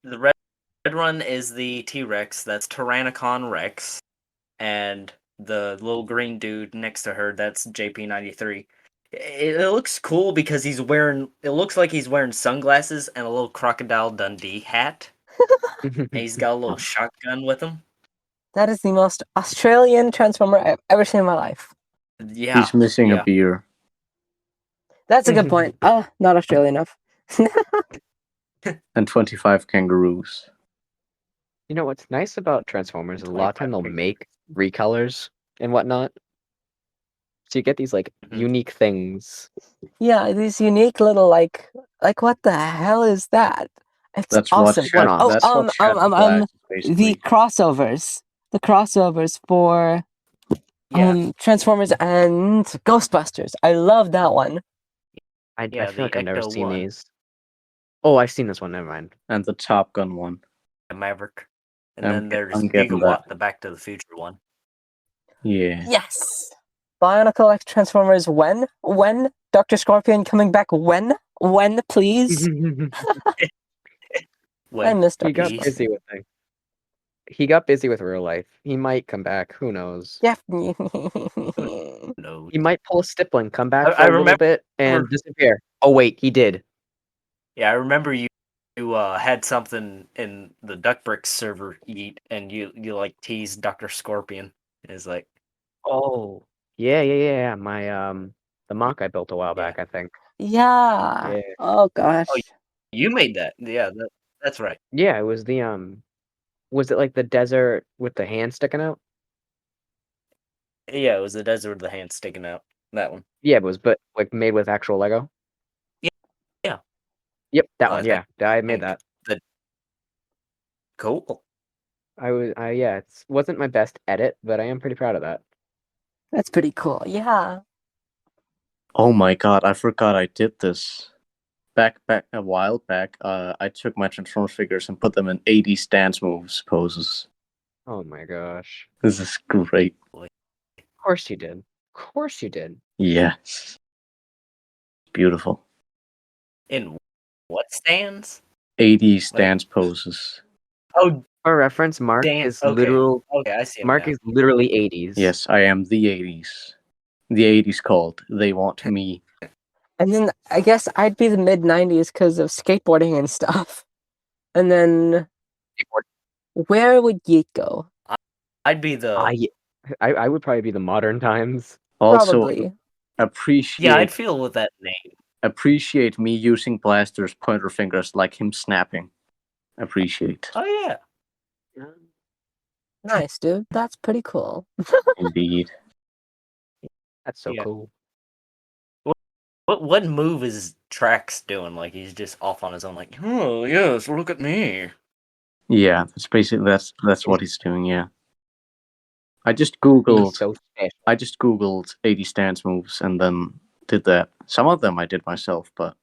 The red one is the T-Rex. That's Tyrannicon Rex, and the little green dude next to her. That's JP93. It looks cool because he's wearing. It looks like he's wearing sunglasses and a little Crocodile Dundee hat, and he's got a little shotgun with him. that is the most Australian Transformer I've ever seen in my life. Yeah, He's missing yeah. a beer. That's a good point. Not Australian enough. And 25 kangaroos. You know what's nice about Transformers? A lot of time they'll 25 make recolors and whatnot. So you get these like Mhm. unique things. Yeah, these unique little like what the hell is that? It's That's awesome. what One-offs. that's what Shattered Glass is The basically. crossovers for Yeah, Transformers and Ghostbusters. I love that one. I yeah, feel like the I've never Ecto seen one. these. Oh, I've seen this one. Never mind. And the Top Gun one. Maverick. And I'm then there's I'm getting Gigawatt, that. the Back to the Future one. Yeah. Yes. Bionicle X Transformers when? When? Dr. Scorpion coming back when? When, please? I When? miss He Dr. got Please. busy Scorpion. with things. He got busy with real life. He might come back. Who knows? Yeah. No. He might pull a stippling, come back I for a little remember- bit, and disappear. Oh wait, he did. Yeah, I remember you had something in the Duckbricks server, Yeet, and you like teased Dr. Scorpion. It's like, Oh, yeah. My the mock I built a while Yeah. back, I think. Yeah. Yeah. Oh gosh. you made that. Yeah, that's right. Yeah, it was the was it like the desert with the hand sticking out? Yeah, it was the desert with the hand sticking out. That one. Yeah, it was, but like made with actual Lego. Yeah. Yep, that Well, one. Yeah, I made think that. Cool. Yeah, it wasn't my best edit, but I am pretty proud of that. That's pretty cool. Yeah. Oh my god, I forgot I did this. Back a while back, I took my Transformers figures and put them in 80 dance moves poses. Oh my gosh. This is great. Of course you did. Of course you did. Yes. Beautiful. In what stands? 80 dance poses. Oh, For reference, Mark dance. is Okay. literal. Okay, I see him Mark now. is literally 80s. Yes, I am the 80s. The 80s called. They want me. And then I guess I'd be the mid 90s because of skateboarding and stuff. And then where would Yeet go? I'd be the I would probably be the modern times. Also, Probably. appreciate Yeah, I'd feel with that name. appreciate me using blasters, pointer fingers like him snapping. Appreciate. Oh yeah. Nice, dude. That's pretty cool. Indeed. That's so Yeah. cool. What move is Trax doing? Like he's just off on his own. Like, oh yes, look at me. Yeah, that's basically that's what he's doing, yeah. I just He's googled so special. 80 stance moves and then did that. Some of them I did myself, but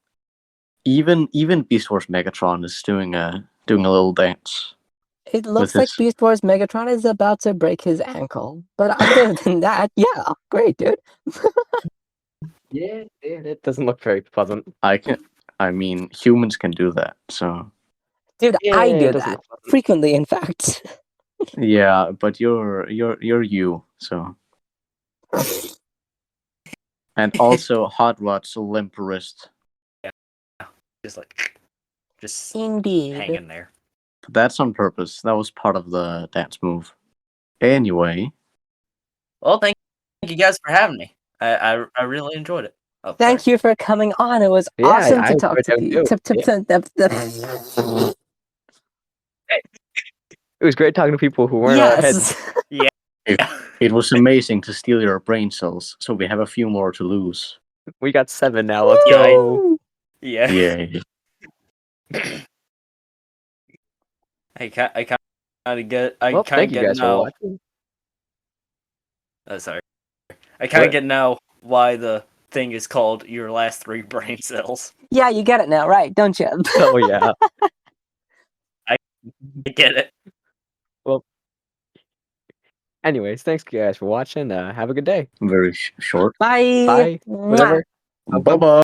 even Beast Wars Megatron is doing a little dance. It looks With like his- Beast Wars Megatron is about to break his ankle. But other than that, yeah, great, dude. Yeah, it doesn't look very pleasant. I mean humans can do that, so Dude, Yeah, I it do doesn't that look pleasant. frequently, in fact. yeah, but you're you, so and also Hot Rod's limp wrist. Just like, just Indeed. hanging there. But that's on purpose. That was part of the dance move. Anyway, Well, thank you guys for having me. I really enjoyed it. Oh, Thank you for coming on. It was Yeah, awesome I to talk enjoyed to it you. too. It was great talking to people who weren't our heads. Yes. it was amazing to steal your brain cells, so we have a few more to lose. We got 7 now. Let's Yeah, go. Yeah. Yay. I kind of get. I Well, kind thank of you get guys for now. watching. Oh, sorry. I kind What? of get now why the thing is called your last 3 brain cells. Yeah, you get it now, right? Don't you? Oh yeah. I get it. Well, anyways, thanks guys for watching. Have a good day. Very short. Bye. Bye. Mwah. Whatever. Have fun. Bye bye.